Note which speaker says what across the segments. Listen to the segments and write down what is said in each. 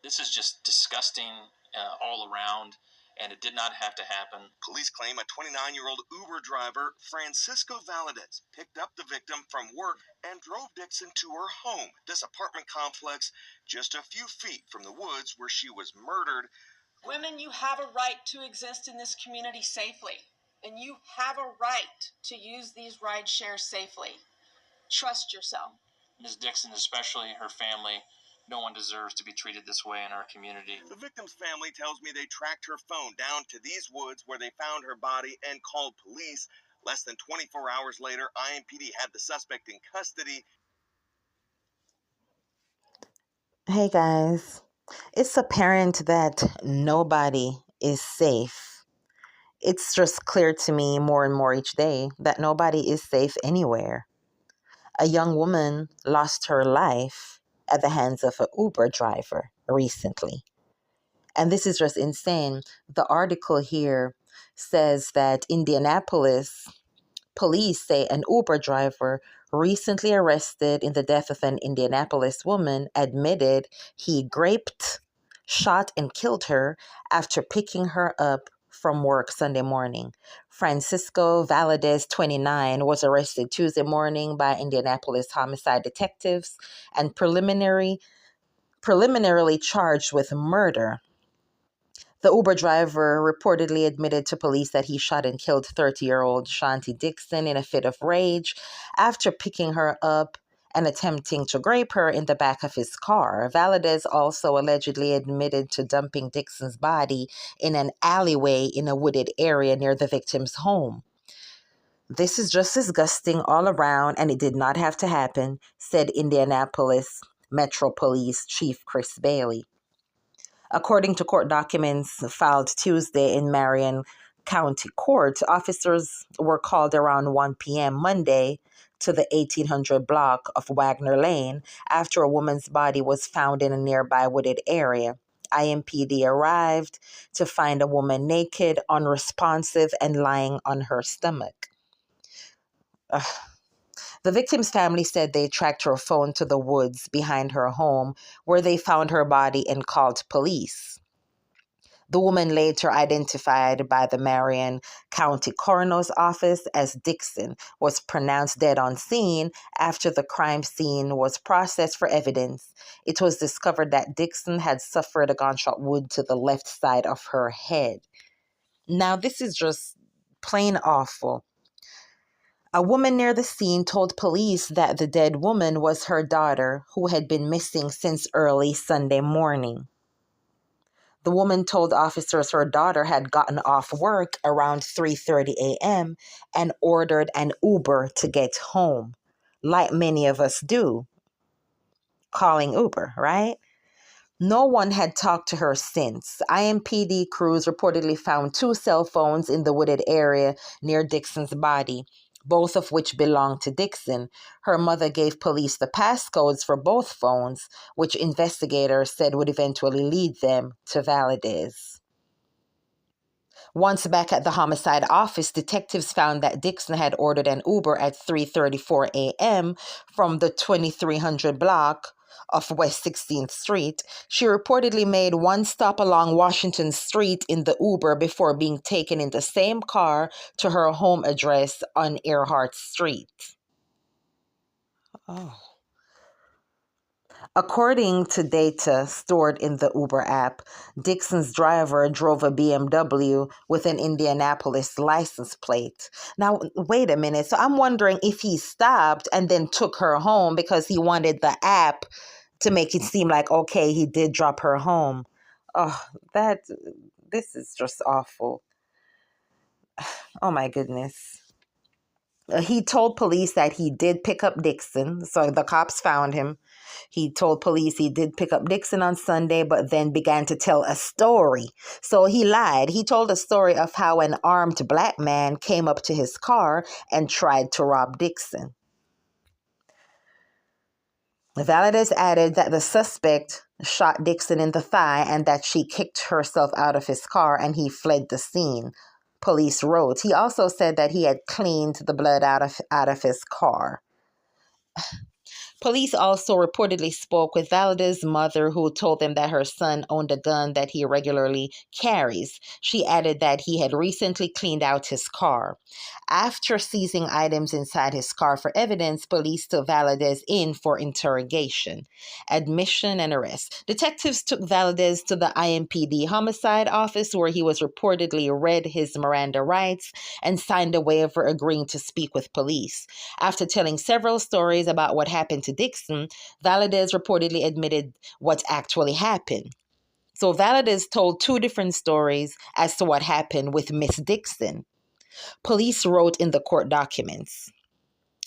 Speaker 1: This is just disgusting all around, and it did not have to happen.
Speaker 2: Police claim a 29-year-old Uber driver, Francisco Valadez, picked up the victim from work and drove Dixon to her home, this apartment complex just a few feet from the woods where she was murdered.
Speaker 3: Women, you have a right to exist in this community safely, and you have a right to use these ride shares safely. Trust yourself.
Speaker 1: Ms. Dixon, especially her family, no one deserves to be treated this way in our community.
Speaker 2: The victim's family tells me they tracked her phone down to these woods where they found her body and called police. Less than 24 hours later, IMPD had the suspect in custody.
Speaker 4: Hey guys, it's apparent that nobody is safe. It's just clear to me more and more each day that nobody is safe anywhere. A young woman lost her life at the hands of an Uber driver recently. And this is just insane. The article here says that Indianapolis police say an Uber driver recently arrested in the death of an Indianapolis woman admitted he raped, shot, and killed her after picking her up from work Sunday morning. Francisco Valadez, 29, was arrested Tuesday morning by Indianapolis homicide detectives and preliminarily charged with murder. The Uber driver reportedly admitted to police that he shot and killed 30-year-old Chanti Dixon in a fit of rage after picking her up and attempting to rape her in the back of his car. Valadez also allegedly admitted to dumping Dixon's body in an alleyway in a wooded area near the victim's home. This is just disgusting all around, and it did not have to happen, said Indianapolis Metro Police Chief Chris Bailey. According to court documents filed Tuesday in Marion County Court, officers were called around 1 p.m. Monday to the 1800 block of Wagner Lane after a woman's body was found in a nearby wooded area. IMPD arrived to find a woman naked, unresponsive, and lying on her stomach. The victim's family said they tracked her phone to the woods behind her home, where they found her body and called police. The woman, later identified by the Marion County Coroner's Office as Dixon, was pronounced dead on scene after the crime scene was processed for evidence. It was discovered that Dixon had suffered a gunshot wound to the left side of her head. Now, this is just plain awful. A woman near the scene told police that the dead woman was her daughter, who had been missing since early Sunday morning. The woman told officers her daughter had gotten off work around 3:30 a.m. and ordered an Uber to get home, like many of us do, calling Uber, right? No one had talked to her since. IMPD crews reportedly found 2 cell phones in the wooded area near Dixon's body, both of which belonged to Dixon. Her mother gave police the passcodes for both phones, which investigators said would eventually lead them to Valadez. Once back at the homicide office, detectives found that Dixon had ordered an Uber at 3:34 a.m. from the 2300 block of West 16th Street. She reportedly made one stop along Washington Street in the Uber before being taken in the same car to her home address on Earhart Street. Oh. According to data stored in the Uber app, Dixon's driver drove a BMW with an Indianapolis license plate. Now, wait a minute. So I'm wondering if he stopped and then took her home because he wanted the app to make it seem like, okay, he did drop her home. Oh, this is just awful. Oh my goodness. He told police that he did pick up Dixon, so the cops found him. He told police he did pick up Dixon on Sunday, but then began to tell a story. So he lied. He told a story of how an armed black man came up to his car and tried to rob Dixon. Valadez added that the suspect shot Dixon in the thigh and that she kicked herself out of his car and he fled the scene, police wrote. He also said that he had cleaned the blood out of his car. Police also reportedly spoke with Valadez's mother, who told them that her son owned a gun that he regularly carries. She added that he had recently cleaned out his car. After seizing items inside his car for evidence, police took Valadez in for interrogation, admission, and arrest. Detectives took Valadez to the IMPD homicide office, where he was reportedly read his Miranda rights and signed a waiver agreeing to speak with police. After telling several stories about what happened to Dixon, Valadez reportedly admitted what actually happened. So Valadez told two different stories as to what happened with Miss Dixon. Police wrote in the court documents.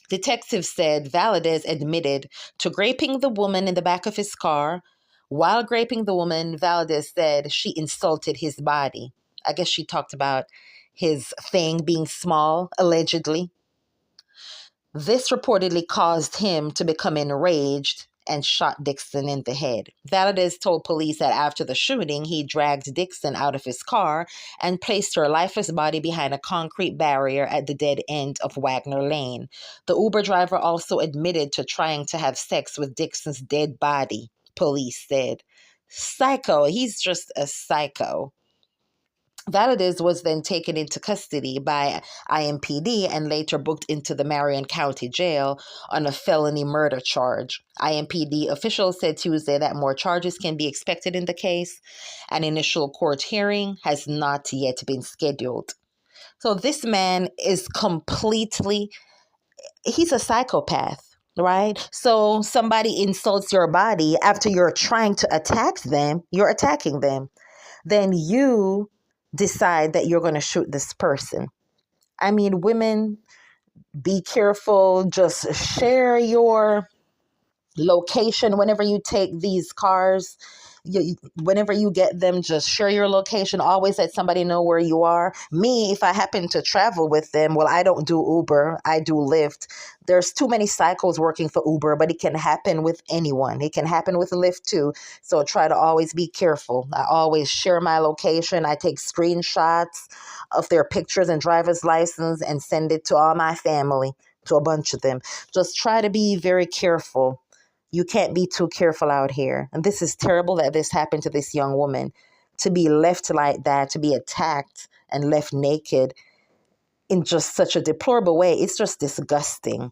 Speaker 4: Detectives said Valadez admitted to raping the woman in the back of his car. While raping the woman, Valadez said she insulted his body. I guess she talked about his thing being small, allegedly. This reportedly caused him to become enraged and shot Dixon in the head. Valadez told police that after the shooting, he dragged Dixon out of his car and placed her lifeless body behind a concrete barrier at the dead end of Wagner Lane. The Uber driver also admitted to trying to have sex with Dixon's dead body, police said. Psycho. He's just a psycho. Valadez was then taken into custody by IMPD and later booked into the Marion County Jail on a felony murder charge. IMPD officials said Tuesday that more charges can be expected in the case. An initial court hearing has not yet been scheduled. So this man is he's a psychopath. Right? So somebody insults your body after you're trying to attack them, you're attacking them. Then you decide that you're going to shoot this person. I mean, women, be careful. Just share your location whenever you take these cars. Whenever you get them, just share your location. Always let somebody know where you are. Me, if I happen to travel with them, well, I don't do Uber. I do Lyft. There's too many cycles working for Uber, but it can happen with anyone. It can happen with Lyft too. So try to always be careful. I always share my location. I take screenshots of their pictures and driver's license and send it to all my family, to a bunch of them. Just try to be very careful. You can't be too careful out here. And this is terrible that this happened to this young woman. To be left like that, to be attacked and left naked in just such a deplorable way, it's just disgusting.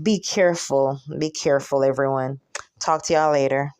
Speaker 4: Be careful. Be careful, everyone. Talk to y'all later.